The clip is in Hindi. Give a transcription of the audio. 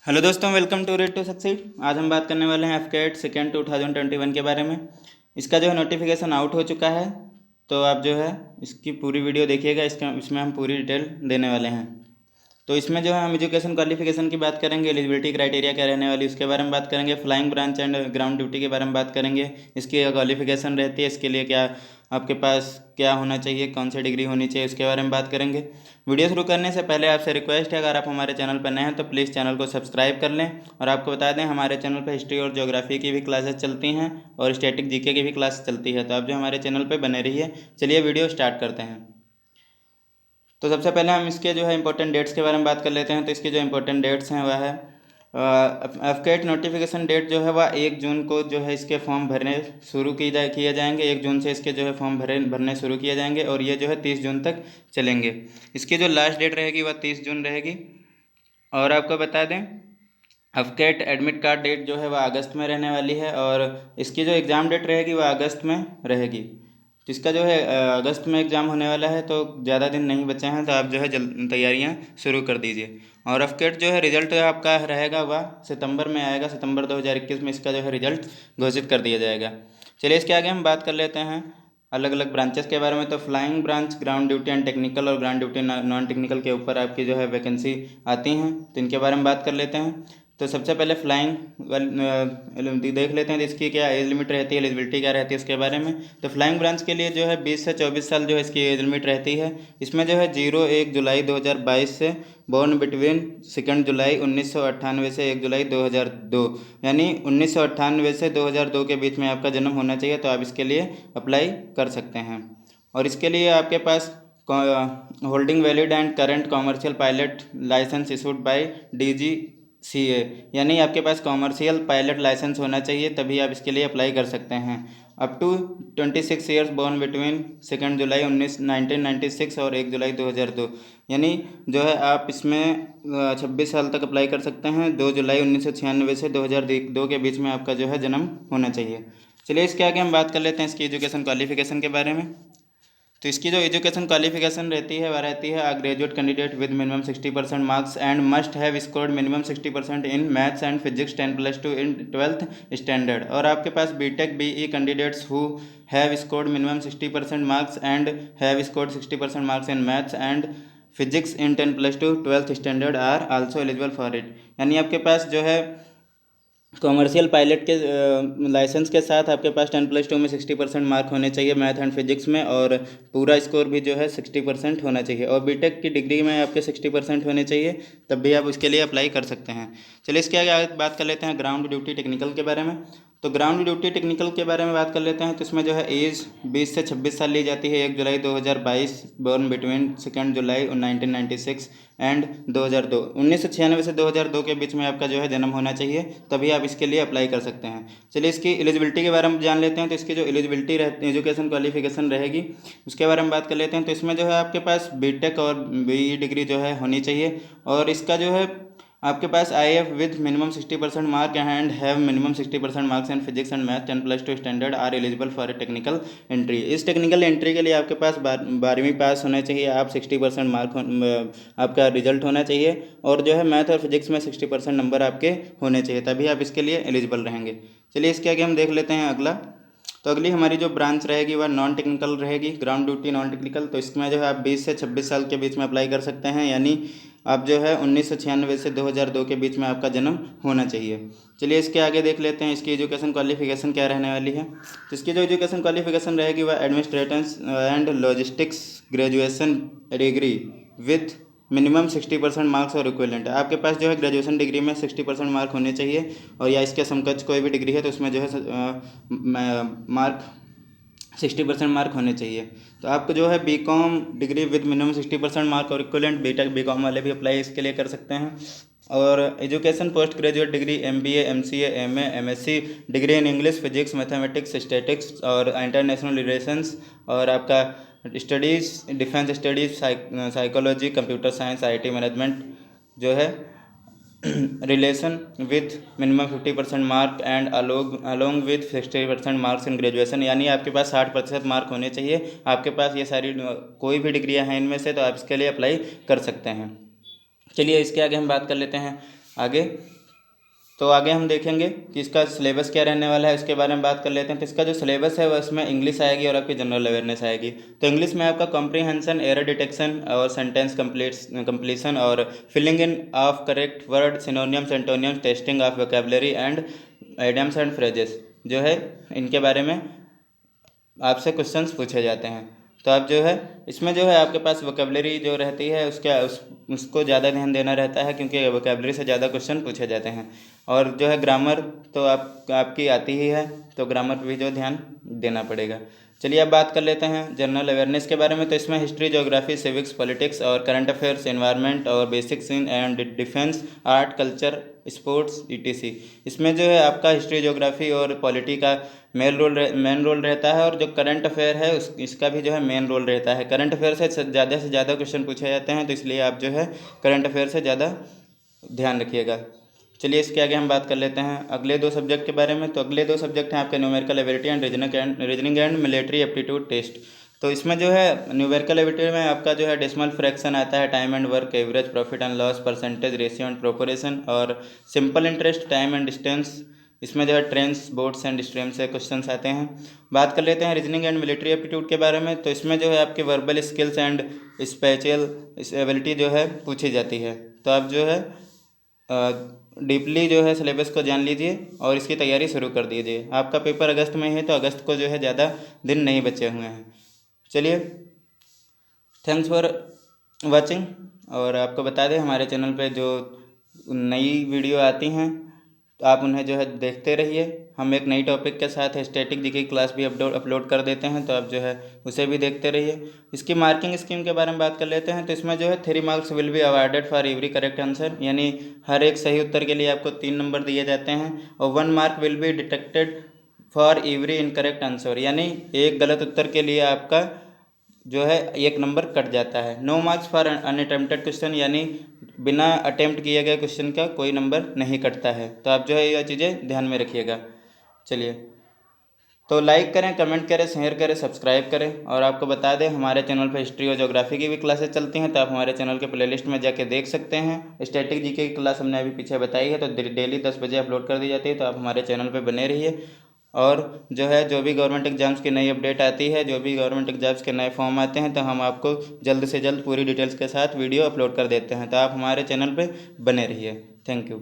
हेलो दोस्तों, welcome to read to succeed. आज हम बात करने वाले हैं एफकेट सेकेंड 2021 के बारे में। इसका जो है नोटिफिकेशन आउट हो चुका है, तो आप जो है इसकी पूरी वीडियो देखिएगा। इसमें हम पूरी डिटेल देने वाले हैं। तो इसमें जो है हम एजुकेशन क्वालिफिकेशन की बात करेंगे, एलिजिबिलिटी क्राइटेरिया क्या रहने वाली उसके बारे में बात करेंगे, flying branch and ground duty के बारे में बात करेंगे, इसकी क्वालिफिकेशन रहती है, इसके लिए क्या आपके पास क्या होना चाहिए, कौन सी डिग्री होनी चाहिए, उसके बारे में बात करेंगे। वीडियो शुरू करने से पहले आपसे रिक्वेस्ट है, अगर आप हमारे चैनल पर नए हैं तो प्लीज़ चैनल को सब्सक्राइब कर लें। और आपको बता दें, हमारे चैनल पर हिस्ट्री और ज्योग्राफी की भी क्लासेस चलती हैं और स्टैटिक जीके की भी क्लास चलती है, तो आप जो हमारे चैनल पर बने रहिए। चलिए वीडियो स्टार्ट करते हैं। तो सबसे पहले हम इसके जो है इंपॉर्टेंट डेट्स के बारे में बात कर लेते हैं। तो इसके जो इंपॉर्टेंट डेट्स हैं वह है एफकेट नोटिफिकेशन डेट जो है वह 1 जून को जो है इसके फॉर्म भरने शुरू किए जाएंगे। 1 जून से इसके जो है फॉर्म भरने शुरू किए जाएंगे और ये जो है 30 जून तक चलेंगे। इसकी जो लास्ट डेट रहेगी वह 30 जून रहेगी। और आपको बता दें, एफकेट एडमिट कार्ड डेट जो है वह अगस्त में रहने वाली है और इसकी जो एग्ज़ाम डेट रहेगी वह अगस्त में रहेगी। तो इसका जो है अगस्त में एग्ज़ाम होने वाला है, तो ज़्यादा दिन नहीं बचे हैं, तो आप जो है जल्द तैयारियां शुरू कर दीजिए। और एफकेट जो है रिज़ल्ट आपका रहेगा वह सितंबर में आएगा। सितंबर 2021 में इसका जो है रिज़ल्ट घोषित कर दिया जाएगा। चलिए इसके आगे हम बात कर लेते हैं अलग अलग ब्रांचेस के बारे में। तो flying branch ground duty and technical और ग्राउंड ड्यूटी नॉन टेक्निकल के ऊपर आपकी जो है वैकेंसी आती हैं, तो इनके बारे में बात कर लेते हैं। तो सबसे पहले फ्लाइंग देख लेते हैं, तो इसकी क्या एज लिमिट रहती है, एलिजिबिलिटी क्या रहती है उसके बारे में। तो फ्लाइंग ब्रांच के लिए जो है 20 से 24 साल जो है इसकी एज लिमिट रहती है। इसमें जो है 01 जुलाई 2022 से बॉर्न बिटवीन 2 जुलाई 1998 से 1 जुलाई 2002, यानी 1998 से 2002 के बीच में आपका जन्म होना चाहिए, तो आप इसके लिए अप्लाई कर सकते हैं। और इसके लिए आपके पास holding valid and current commercial pilot licence issued by DGCA, यानी आपके पास कॉमर्शियल पायलट लाइसेंस होना चाहिए, तभी आप इसके लिए अप्लाई कर सकते हैं। Up to 26 years born between 2 July 1996 और 1 जुलाई 2002, यानी जो है आप इसमें 26 साल तक अप्लाई कर सकते हैं। 2 जुलाई 1996 से 2002 के बीच में आपका जो है जन्म होना चाहिए। चलिए इसके आगे हम बात कर लेते हैं इसकी एजुकेशन क्वालिफिकेशन के बारे में। तो इसकी जो एजुकेशन क्वालिफिकेशन रहती है वह रहती है, graduate candidate with minimum 60% marks and must have scored minimum 60% in maths and physics 10+2 in 12th standard. और आपके पास BTech BE candidates who have scored minimum 60% marks and have scored 60% marks in maths and physics in 10+2 12th standard are also eligible for it. यानी आपके पास जो है कॉमर्शियल पायलट के लाइसेंस के साथ आपके पास 10+2 में 60% मार्क होने चाहिए मैथ एंड फिजिक्स में, और पूरा स्कोर भी जो है 60% होना चाहिए। और बीटेक की डिग्री में आपके 60% होने चाहिए, तब भी आप उसके लिए अप्लाई कर सकते हैं। चलिए इसके आगे बात कर लेते हैं ग्राउंड ड्यूटी टेक्निकल के बारे में। तो ग्राउंड ड्यूटी टेक्निकल के बारे में बात कर लेते हैं। तो इसमें जो है एज 20 से 26 साल ली जाती है। 1 जुलाई 2022 बॉर्न बिटवीन 2 जुलाई 1996 एंड 2002, 1996 से 2002 के बीच में आपका जो है जन्म होना चाहिए, तभी आप इसके लिए अप्लाई कर सकते हैं। चलिए इसकी एलिजिबिलिटी के बारे में जान लेते हैं। तो इसकी जो एलिजिबिलिटी रहती एजुकेशन क्वालिफिकेशन रहेगी उसके बारे में बात कर लेते हैं। तो इसमें जो है आपके पास बीटेक और BE डिग्री जो है होनी चाहिए, और इसका जो है आपके पास IF with minimum 60% mark and have minimum 60% marks in physics and math 10+2 standard are eligible for a technical entry. इस टेक्निकल एंट्री के लिए आपके पास 12वीं पास होना चाहिए, आप 60% मार्क आपका रिजल्ट होना चाहिए, और जो है मैथ और फिजिक्स में 60% नंबर आपके होने चाहिए, तभी आप इसके लिए एलिजिबल रहेंगे। चलिए इसके आगे हम देख लेते हैं अगला। तो अगली हमारी जो ब्रांच रहेगी वह नॉन टेक्निकल रहेगी, ग्राउंड ड्यूटी नॉन टेक्निकल। तो इसमें जो है आप 20 से 26 साल के बीच में अप्लाई कर सकते हैं, यानी आप जो है 1996 से 2002 के बीच में आपका जन्म होना चाहिए। चलिए इसके आगे देख लेते हैं इसकी एजुकेशन क्वालिफिकेशन क्या रहने वाली है। तो इसकी जो एजुकेशन क्वालिफिकेशन रहेगी वह administration and logistics graduation degree with minimum 60% marks और इक्विवेलेंट। आपके पास जो है ग्रेजुएशन डिग्री में 60% मार्क होने चाहिए, और या इसके समकक्ष कोई भी डिग्री है तो उसमें जो है मार्क 60% मार्क होने चाहिए। तो आपको जो है BCom degree with minimum 60% mark और इक्विवेलेंट, बीटेक BCom वाले भी अप्लाई इसके लिए कर सकते हैं। और education post graduate degree MBA MCA MA MSc degree in English physics mathematics statics और इंटरनेशनल रिलेशंस, और आपका studies defence studies psychology computer science IT management जो है relation with minimum 50% mark and along with 60% marks in graduation, यानी आपके पास 60% मार्क होने चाहिए। आपके पास ये सारी कोई भी डिग्रियां हैं इनमें से, तो आप इसके लिए अप्लाई कर सकते हैं। चलिए इसके आगे हम बात कर लेते हैं आगे तो आगे हम देखेंगे कि इसका सिलेबस क्या रहने वाला है, उसके बारे में बात कर लेते हैं। तो इसका जो सिलेबस है वह इसमें इंग्लिश आएगी और आपकी जनरल अवेयरनेस आएगी। तो इंग्लिश में आपका कॉम्प्रीहेंशन, एरर डिटेक्शन और सेंटेंस कंप्लीशन और filling in of correct word, synonyms, antonyms, testing of vocabulary and idioms and phrases जो है, इनके बारे में आपसे क्वेश्चंस पूछे जाते हैं। तो आप जो है इसमें जो है आपके पास वोकेबलरी जो रहती है उसको ज़्यादा ध्यान देना रहता है, क्योंकि वोकेबलरी से ज़्यादा क्वेश्चन पूछे जाते हैं। और जो है ग्रामर तो आपकी आती ही है, तो ग्रामर पर भी जो ध्यान देना पड़ेगा। चलिए अब बात कर लेते हैं जनरल अवेयरनेस के बारे में। तो इसमें हिस्ट्री, ज्योग्राफी, सिविक्स, पॉलिटिक्स और करंट अफेयर्स, एनवायरनमेंट और basics in and defence, art, culture, sports, etc. इसमें जो है आपका हिस्ट्री, ज्योग्राफी और पॉलिटी का मेन रोल रहता है, और जो करंट अफेयर है इसका भी जो है मेन रोल रहता है। करंट अफेयर से ज़्यादा क्वेश्चन पूछे जाते हैं, तो इसलिए आप जो है करंट अफेयर से ज़्यादा ध्यान रखिएगा। चलिए इसके आगे हम बात कर लेते हैं अगले 2 सब्जेक्ट के बारे में। तो अगले 2 सब्जेक्ट हैं आपके numerical ability and reasoning and military aptitude test. तो इसमें जो है न्यूमेरिकल एबिलिटी में आपका जो है डेसिमल फ्रैक्शन आता है, time and work, average, profit and loss, percentage, ratio and proportion और simple interest, time and distance. इसमें जो है ट्रेंड्स, बोट्स एंड स्ट्रीम से क्वेश्चंस आते हैं। बात कर लेते हैं रीजनिंग एंड मिलिट्री एप्टीट्यूड के बारे में। तो इसमें जो है आपके verbal skills and special ability जो है पूछी जाती है। तो आप जो है डीपली जो है सिलेबस को जान लीजिए और इसकी तैयारी शुरू कर दीजिए। आपका पेपर अगस्त में है, तो अगस्त को जो है ज़्यादा दिन नहीं बचे हुए हैं। चलिए, थैंक्स फॉर वाचिंग। और आपको बता दें हमारे चैनल पे जो नई वीडियो आती हैं तो आप उन्हें जो है देखते रहिए। हम एक नई टॉपिक के साथ स्टैटिक जीके की क्लास भी अपलोड कर देते हैं, तो आप जो है उसे भी देखते रहिए। इसकी मार्किंग स्कीम के बारे में बात कर लेते हैं। तो इसमें जो है 3 marks will be awarded for every correct answer, यानी हर एक सही उत्तर के लिए आपको 3 नंबर दिए जाते हैं। और 1 mark will be detected for every incorrect answer, यानी एक गलत उत्तर के लिए आपका जो है 1 नंबर कट जाता है। 9 मार्क्स फॉर अनअटेम्प्टेड क्वेश्चन, यानी बिना अटेम्प्ट किए गए क्वेश्चन का कोई नंबर नहीं कटता है। तो आप जो है यह चीज़ें ध्यान में रखिएगा। चलिए, तो लाइक करें, कमेंट करें, शेयर करें, सब्सक्राइब करें। और आपको बता दें हमारे चैनल पर हिस्ट्री और ज्योग्राफी की भी क्लासेस चलती हैं, तो आप हमारे चैनल के प्लेलिस्ट में जाके देख सकते हैं। स्टैटिक जीके की क्लास हमने अभी पीछे बताई है, तो डेली 10 बजे अपलोड कर दी जाती है, तो आप हमारे चैनल पर बने रहिए। और जो है जो भी गवर्नमेंट एग्जाम्स की नई अपडेट आती है, जो भी गवर्नमेंट एग्जाम्स के नए फॉर्म आते हैं, तो हम आपको जल्द से जल्द पूरी डिटेल्स के साथ वीडियो अपलोड कर देते हैं। तो आप हमारे चैनल पे बने रहिए। Thank you.